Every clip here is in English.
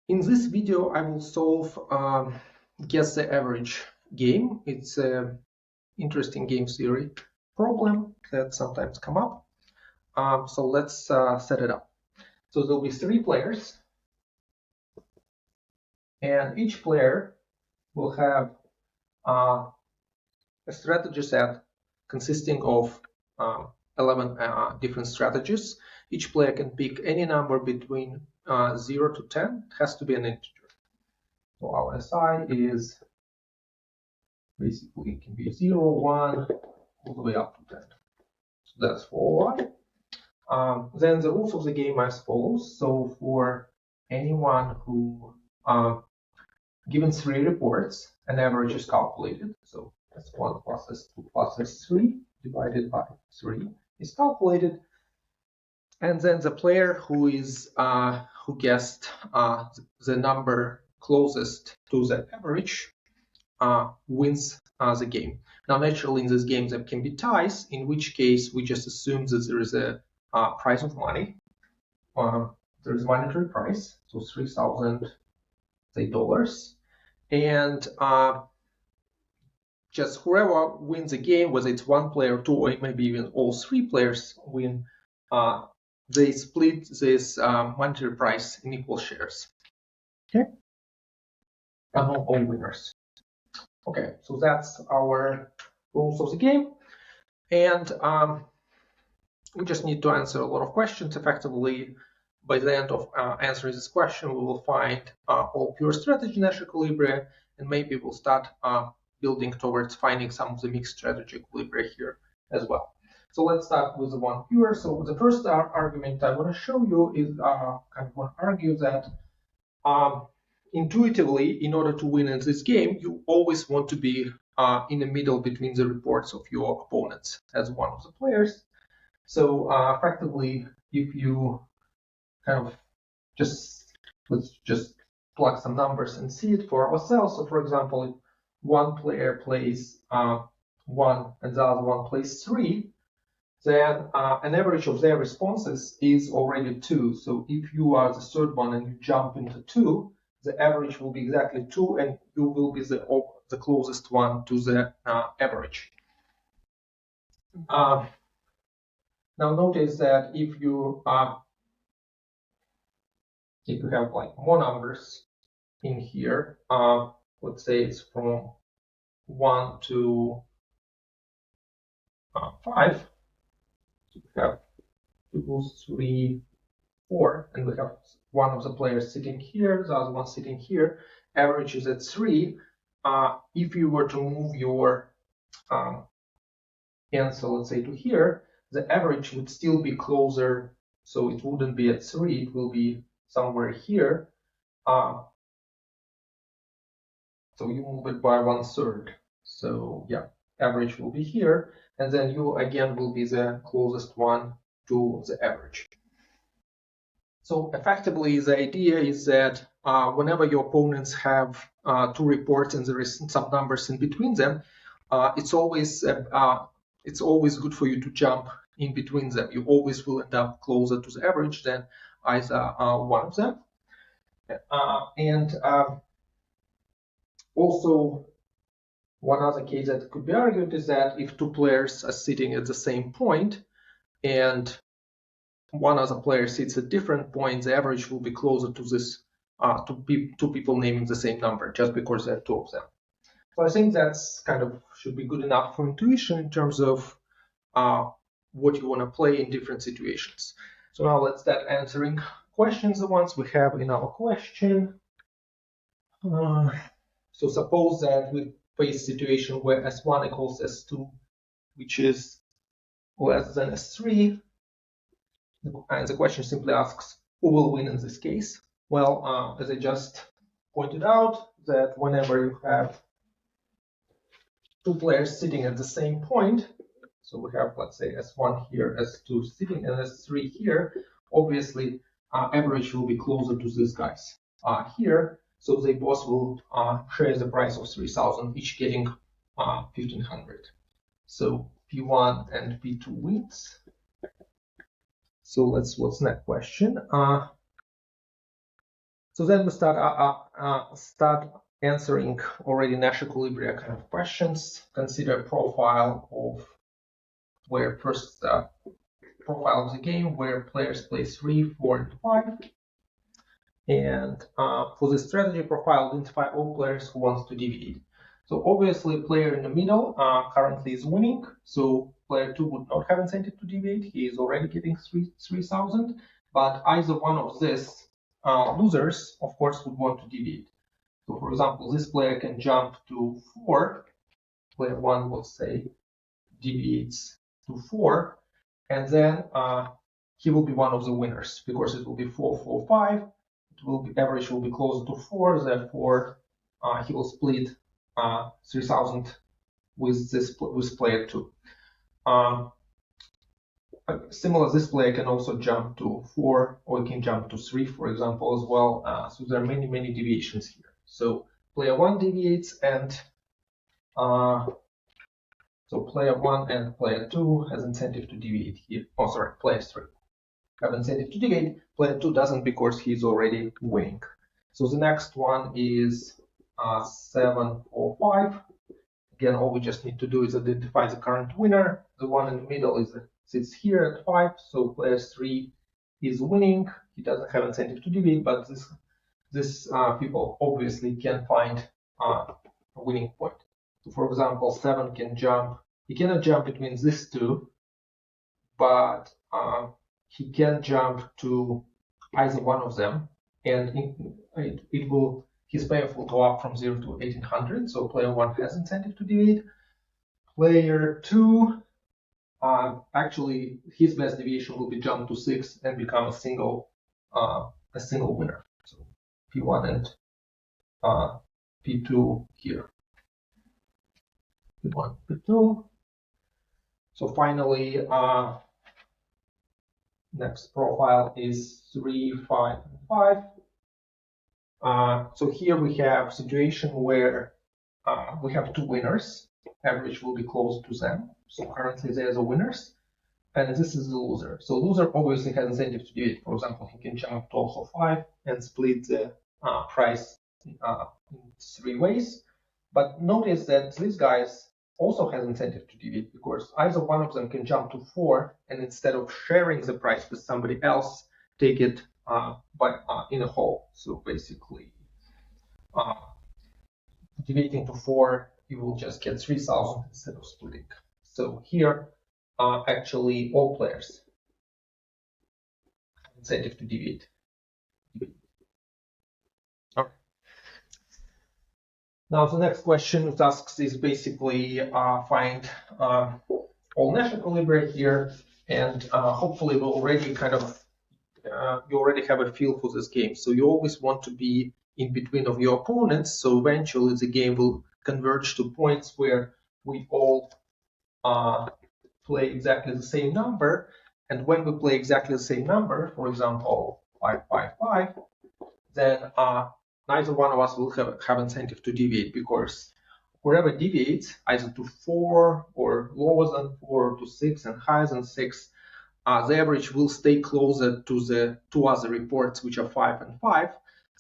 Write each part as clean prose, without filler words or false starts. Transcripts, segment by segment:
In this video, I will solve guess the average game. It's an interesting game theory problem that sometimes come up. So let's set it up. So there'll be 3 players, and each player will have a strategy set consisting of 11 different strategies. Each player can pick any number between 0 to 10. It has to be an integer. So our SI is basically it can be 0, 1, all the way up to 10. So that's for y. Then the rules of the game are as follows. So for anyone who given 3 reports, an average is calculated. So S1 plus S2 plus S3 divided by 3 is calculated. And then the player who is who guessed the number closest to the average wins the game. Now, naturally, in this game there can be ties, in which case we just assume that there is a prize of money. There is monetary price, so $3,000, and just whoever wins the game, whether it's 1 player, 2, or maybe even all 3 players win, they split this monetary price in equal shares. Okay, among all winners. Okay, so that's our rules of the game, and we just need to answer a lot of questions. Effectively, by the end of answering this question, we will find all pure strategy Nash equilibria, and maybe we'll start building towards finding some of the mixed strategy equilibria here as well. So let's start with the one pure. So the first argument I want to show you is kind of want to argue that intuitively, in order to win in this game, you always want to be in the middle between the reports of your opponents as one of the players. So effectively, if you kind of let's just plug some numbers and see it for ourselves. So for example, if 1 player plays 1 and the other one plays 3, then an average of their responses is already 2. So if you are the 3rd one and you jump into 2, the average will be exactly 2, and you will be the closest one to the average. Now notice that if you have like more numbers in here, let's say it's from 1 to 5, so we have 2, 3, 4, and we have one of the players sitting here, the other one sitting here. Average is at 3. If you were to move your answer, let's say, to here, the average would still be closer, so it wouldn't be at 3, it will be somewhere here. So you move it by 1/3. So yeah, average will be here, and then you again will be the closest one to the average. So effectively, the idea is that whenever your opponents have 2 reports and there is some numbers in between them, it's always good for you to jump in between them. You always will end up closer to the average than either one of them. Also, one other case that could be argued is that if 2 players are sitting at the same point and one other player sits at different points, the average will be closer to this 2 people naming the same number, just because there are 2 of them. So I think that's kind of should be good enough for intuition in terms of what you want to play in different situations. So now let's start answering questions, the ones we have in our question. So suppose that we face a situation where S1 equals S2, which is less than S3. And the question simply asks, who will win in this case? Well, as I just pointed out, that whenever you have 2 players sitting at the same point, so we have, let's say, S1 here, S2 sitting, and S3 here, obviously, average will be closer to these guys here. So they both will share the price of 3,000, each getting 1,500. So P1 and P2 wins. So what's next question? So then we start answering already Nash equilibria kind of questions. Consider a profile of where first profile of the game where players play 3, 4, and 5. And for the strategy profile, identify all players who wants to deviate. So obviously, player in the middle currently is winning. So player 2 would not have incentive to deviate. He is already getting 3,000. But either one of these losers, of course, would want to deviate. So for example, this player can jump to 4. Player 1 will say deviates to 4. And then he will be one of the winners because it will be 4, 4, 5. It will be average will be closer to 4. Therefore, he will split 3,000 with player 2. Similar, this player can also jump to 4, or he can jump to 3, for example, as well. So there are many deviations here. So player 1 deviates, and so player 1 and player 2 has incentive to deviate here. Oh, sorry, player 3 have incentive to deviate. Player 2 doesn't because he's already winning. So the next one is 7 or 5. Again, all we just need to do is identify the current winner. The one in the middle sits here at 5. So player 3 is winning. He doesn't have incentive to deviate, but this people obviously can find a winning point. So for example, 7 can jump. He cannot jump between these two, but he can jump to either one of them, and his payoff will go up from 0 to 1800. So player 1 has incentive to deviate. Player 2, actually, his best deviation will be jump to 6 and become a single winner. So P1 and P2 here. P1, P2. So finally, next profile is 3, 5, and 5. So here we have a situation where we have 2 winners. Average will be close to them. So currently there's a winners, and this is the loser. So loser obviously has incentive to deviate. For example, he can jump to also 5 and split the price in 3 ways. But notice that these guys also has incentive to deviate because either one of them can jump to 4 and instead of sharing the price with somebody else, take it in a whole. So basically, deviating to 4, you will just get 3,000 instead of splitting. So here, actually, all players have incentive to deviate. Okay. Now the next question it asks is basically find all Nash equilibria here, and hopefully we'll already you already have a feel for this game. So you always want to be in between of your opponents. So eventually the game will converge to points where we all play exactly the same number. And when we play exactly the same number, for example, 5, 5, 5, then neither one of us will have incentive to deviate because whoever deviates either to 4 or lower than 4 to 6 and higher than 6, the average will stay closer to the 2 other reports, which are 5 and 5.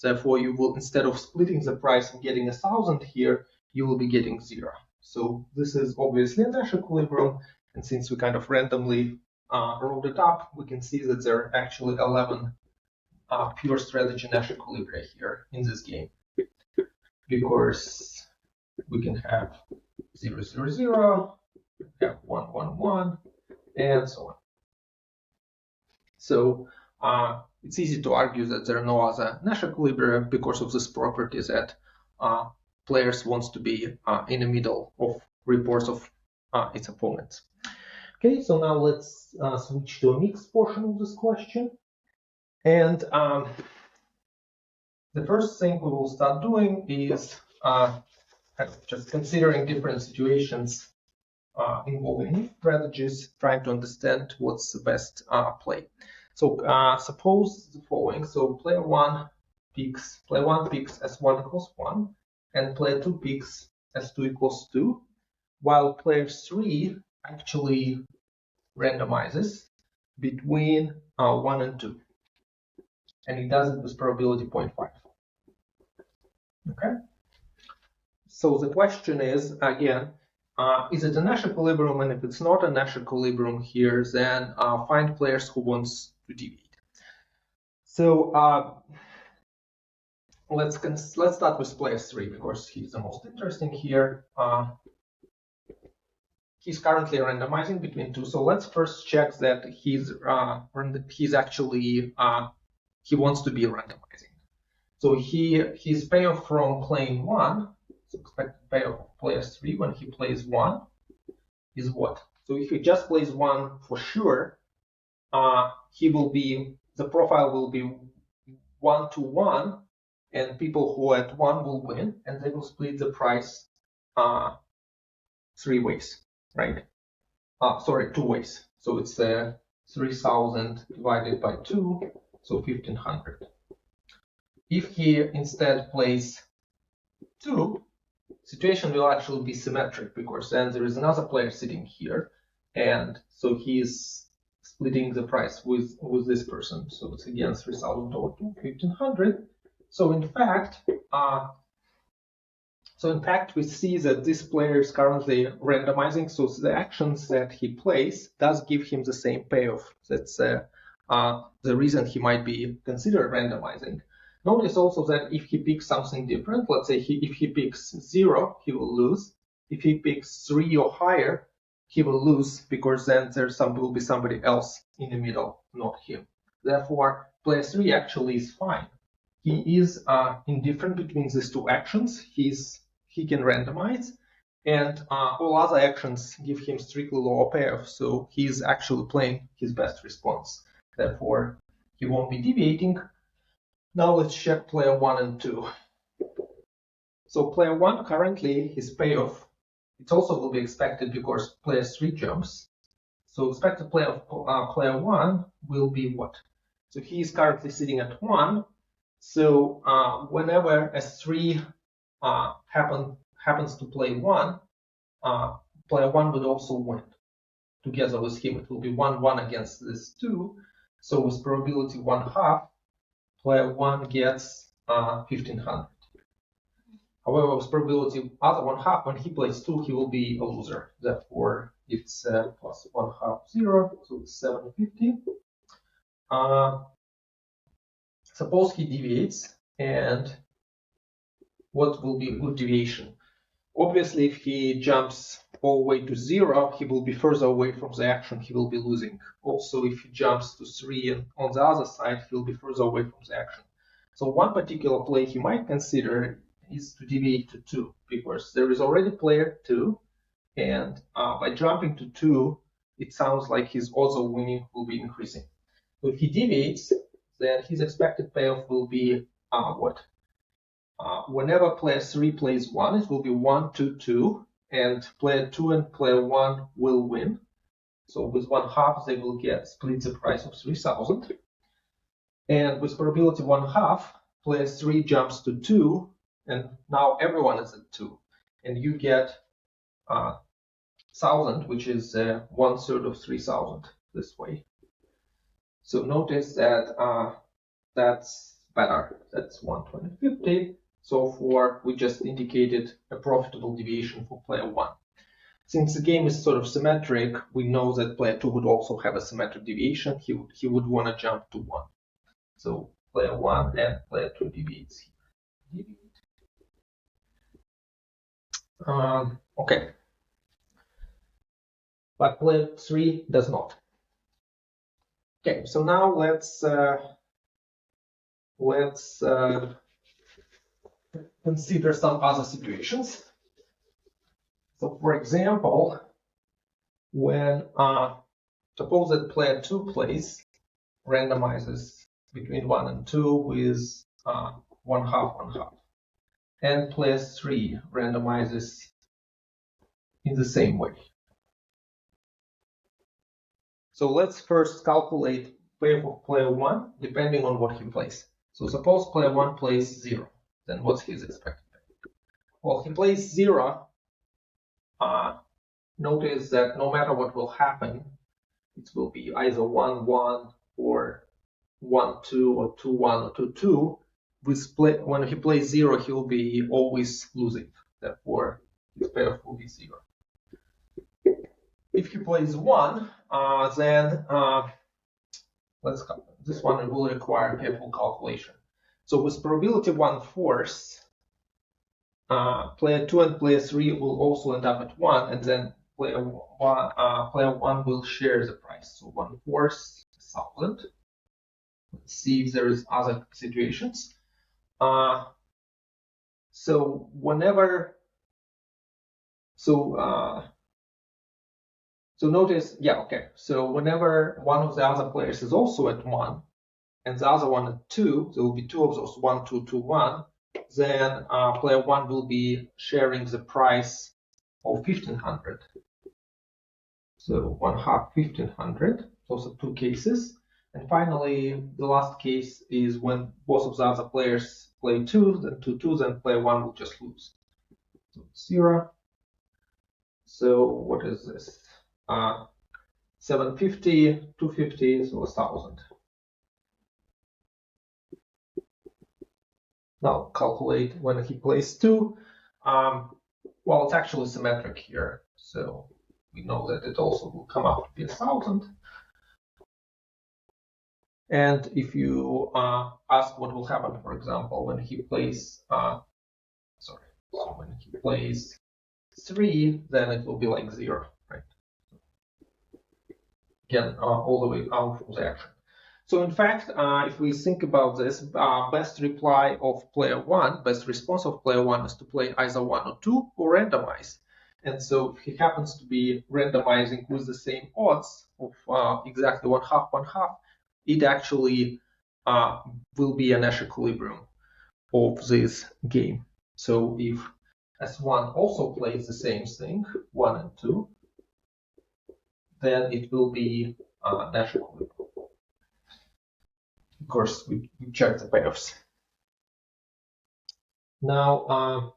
Therefore, you will, instead of splitting the price and getting 1,000 here, you will be getting 0. So this is obviously a Nash equilibrium. And since we kind of randomly rolled it up, we can see that there are actually 11 pure strategy Nash equilibria here in this game. Because we can have 0, 0, 0, have 1, 1, 1, and so on. So it's easy to argue that there are no other Nash equilibria because of this property that players wants to be in the middle of reports of its opponents. Okay, so now let's switch to a mixed portion of this question. And the first thing we will start doing is just considering different situations involving strategies, trying to understand what's the best play. So suppose the following. So player 1 picks S1 equals 1, and player 2 picks S2 equals 2, while player 3 actually randomizes between 1 and 2. And he does it with probability 0.5. Okay. So the question is, again, is it a Nash equilibrium? And if it's not a Nash equilibrium here, then find players who wants to deviate. So let's start with player 3 because he's the most interesting here. He's currently randomizing between two. So let's first check that he's actually he wants to be randomizing. So his payoff from playing 1, so expected payoff of player 3 when he plays 1 is what? So if he just plays 1 for sure, the profile will be 1 to 1, and people who at 1 will win, and they will split the price 3 ways, right? Sorry, 2 ways. So it's 3,000 divided by 2, so 1,500. If he instead plays 2, situation will actually be symmetric because then there is another player sitting here, and so he's splitting the price with this person. So it's again 3,000 over 2, 1,500. So in fact, we see that this player is currently randomizing. So the actions that he plays does give him the same payoff. That's the reason he might be considered randomizing. Notice also that if he picks something different, let's say if he picks 0, he will lose. If he picks 3 or higher, he will lose because then will be somebody else in the middle, not him. Therefore, player 3 actually is fine. He is indifferent between these two actions. He can randomize, and all other actions give him strictly lower payoff. So he's actually playing his best response. Therefore, he won't be deviating. Now let's check player 1 and 2. So player 1 currently his payoff, it also will be expected because player 3 jumps. So expected payoff of player 1 will be what? So he is currently sitting at 1. So whenever S3 happens to play 1, player 1 would also win. Together with him, it will be 1-1 against this 2. So with probability 1/2, player 1 gets 1,500. However, with probability other 1/2, when he plays 2, he will be a loser. Therefore, it's plus 1/2 0, so it's 750. Suppose he deviates, and what will be a good deviation? Obviously, if he jumps all the way to 0, he will be further away from the action, he will be losing. Also, if he jumps to 3 and on the other side, he'll be further away from the action. So one particular play he might consider is to deviate to 2, because there is already player 2, and by jumping to 2, it sounds like his odds of winning will be increasing. So if he deviates, then his expected payoff will be what? Whenever player 3 plays 1, it will be 1-2, and player 2 and player 1 will win. So with 1/2, they will split the price of 3,000. And with probability 1/2, player 3 jumps to 2, and now everyone is at 2. And you get 1,000, which is 1/3 of 3,000 this way. So notice that that's better. That's 120.50. So we just indicated a profitable deviation for player 1. Since the game is sort of symmetric, we know that player 2 would also have a symmetric deviation. He would want to jump to 1. So player 1 and player 2 deviates here. Okay. But player 3 does not. Okay, so now let's consider some other situations. So for example, when suppose that player 2 plays, randomizes between 1 and 2 with 1/2, and player 3 randomizes in the same way. So let's first calculate payoff of player 1 depending on what he plays. So suppose player 1 plays 0, then what's his expected payoff? Well, he plays 0. Notice that no matter what will happen, it will be either 1-1 or 1-2 or 2-1 or 2-2. when he plays 0, he will be always losing. Therefore, his payoff will be 0. If he plays 1, then this one will require careful calculation. So with probability 1/4, player 2 and player 3 will also end up at 1, and then player 1 will share the price. So 1/4 1,000. Let's see if there is other situations. So notice, so whenever one of the other players is also at 1 and the other one at 2, there will be 2 of those, 1, 2, 2, 1, then player 1 will be sharing the price of 1,500. So 1/2 1,500. Those are 2 cases. And finally, the last case is when both of the other players play 2, then 2, 2, then player 1 will just lose. So 0. So what is this? 750, 250, so 1,000. Now calculate when he plays 2. Well, it's actually symmetric here, so we know that it also will come out to be 1,000. And if you ask what will happen, for example, when he plays, so when he plays 3, then it will be like 0, right? Again, all the way out from the action. So in fact, if we think about this, best reply of player 1, best response of player 1 is to play either 1 or 2 or randomize. And so if he happens to be randomizing with the same odds of exactly 1/2, 1/2, it actually will be a Nash equilibrium of this game. So if S1 also plays the same thing, 1 and 2, then it will be Nash equilibrium. Of course, we check the payoffs. Now,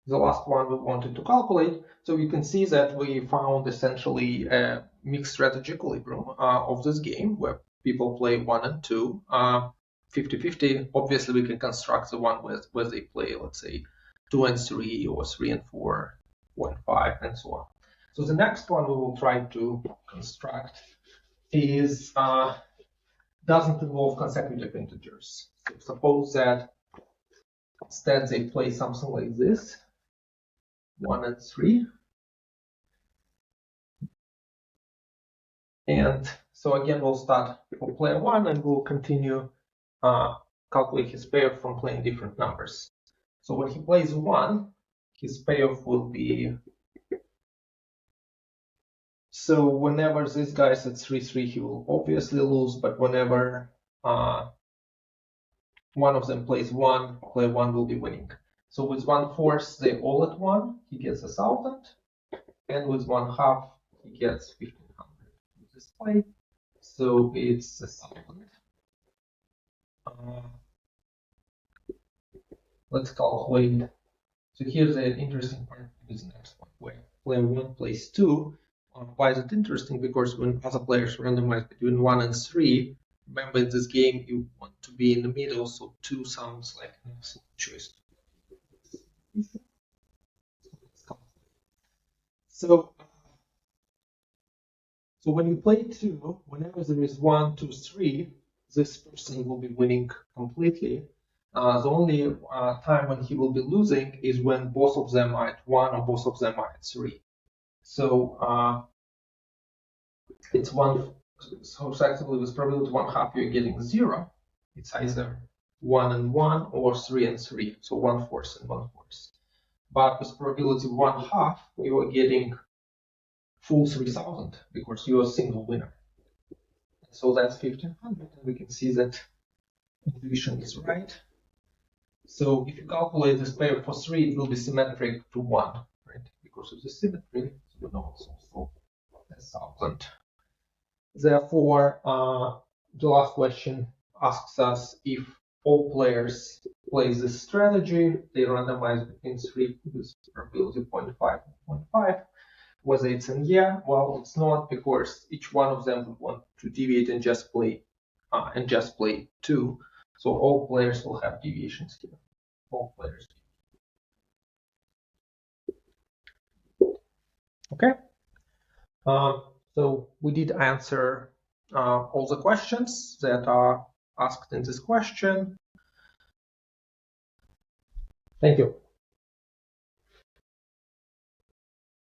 the last one we wanted to calculate. So you can see that we found essentially a mixed strategy equilibrium of this game where people play 1 and 2. 50-50, obviously we can construct the one where they play, let's say, 2 and 3 or 3 and 4, 1 and 5, and so on. So the next one we will try to construct is doesn't involve consecutive integers. So suppose that instead they play something like this, 1 and 3. And so again, we'll start for player 1 and we'll continue calculate his payoff from playing different numbers. So when he plays 1, his payoff will be, so whenever this guy is at 3-3, he will obviously lose, but whenever one of them plays 1, player 1 will be winning. So with 1/4, they all at 1, he gets 1,000, and with 1/2, he gets 1,500 with this play. So it's 1,000. Let's calculate. So here's the interesting part of this next one, where player 1 plays 2. Why is it interesting? Because when other players randomize between 1 and 3, remember in this game you want to be in the middle, so 2 sounds like an excellent choice. So when you play 2, whenever there is 1, 2, 3, this person will be winning completely. The only time when he will be losing is when both of them are at 1 or both of them are at 3. So it's 1. So effectively, with probability 1/2, you're getting 0. It's either 1 and 1 or 3 and 3. So 1/4 and 1/4. But with probability 1/2, you are getting full 3,000 because you're a single winner. So that's 1,500, and we can see that intuition is right. So if you calculate this pair for 3, it will be symmetric to 1, right? Because of the symmetry, so we know it's also 1,000. Therefore, the last question asks us if all players play this strategy, they randomize between 3 with probability 0.5 and 0.5. Whether it's in yeah, well, it's not, because each one of them would want to deviate and just play and just play 2. So all players will have deviations here. All players. Okay. So we did answer all the questions that are asked in this question. Thank you.